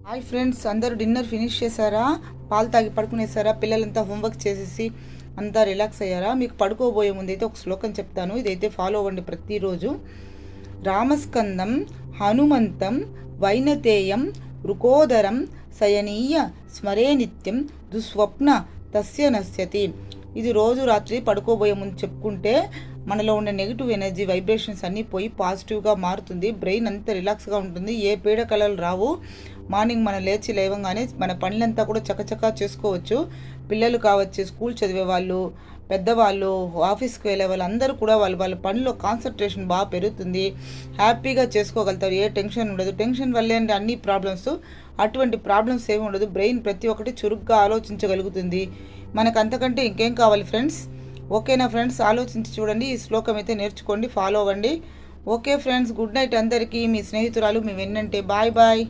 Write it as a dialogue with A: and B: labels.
A: Hi friends, అందరూ dinner finish చేశారా? పాలు తాగి పడుకునేసారా? పిల్లలంతా హోంవర్క్ చేసేసి అంతా రిలాక్స్ అయ్యారా? మీకు పడుకోబోయే ముందు అయితే ఒక శ్లోకం చెప్తాను, ఇదైతే ఫాలో అవ్వండి ప్రతిరోజు. రామస్కందం హనుమంతం వైనతేయం రుకోదరం శయనీయ స్మరే నిత్యం దుస్వప్న తస్య నశ్యతి. ఇది రోజు రాత్రి పడుకోబోయే ముందు చెప్పుకుంటే మనలో ఉండే నెగిటివ్ ఎనర్జీ వైబ్రేషన్స్ అన్నీ పోయి పాజిటివ్గా మారుతుంది. బ్రెయిన్ అంతా రిలాక్స్గా ఉంటుంది. ఏ పీడకలలు రావు. మార్నింగ్ మనం లేవంగానే మన పనులంతా కూడా చకచకా చేసుకోవచ్చు. పిల్లలు కావచ్చు, స్కూల్ చదివే వాళ్ళు, పెద్దవాళ్ళు, ఆఫీస్కి వెళ్ళే వాళ్ళు అందరూ కూడా వాళ్ళ పనిలో కాన్సన్ట్రేషన్ బాగా పెరుగుతుంది. హ్యాపీగా చేసుకోగలుగుతారు. ఏ టెన్షన్ ఉండదు. టెన్షన్ వల్లే అన్ని ప్రాబ్లమ్స్. అటువంటి ప్రాబ్లమ్స్ ఏమి ఉండదు. బ్రెయిన్ ప్రతి ఒక్కటి చురుగ్గా ఆలోచించగలుగుతుంది. మనకు అంతకంటే ఇంకేం కావాలి ఫ్రెండ్స్? ఓకేనా ఫ్రెండ్స్? ఆలోచించి చూడండి. ఈ శ్లోకం అయితే నేర్చుకోండి, ఫాలో అవ్వండి. ఓకే ఫ్రెండ్స్, గుడ్ నైట్ అందరికీ. మీ స్నేహితురాలు మీ వెన్నంటే. Bye bye.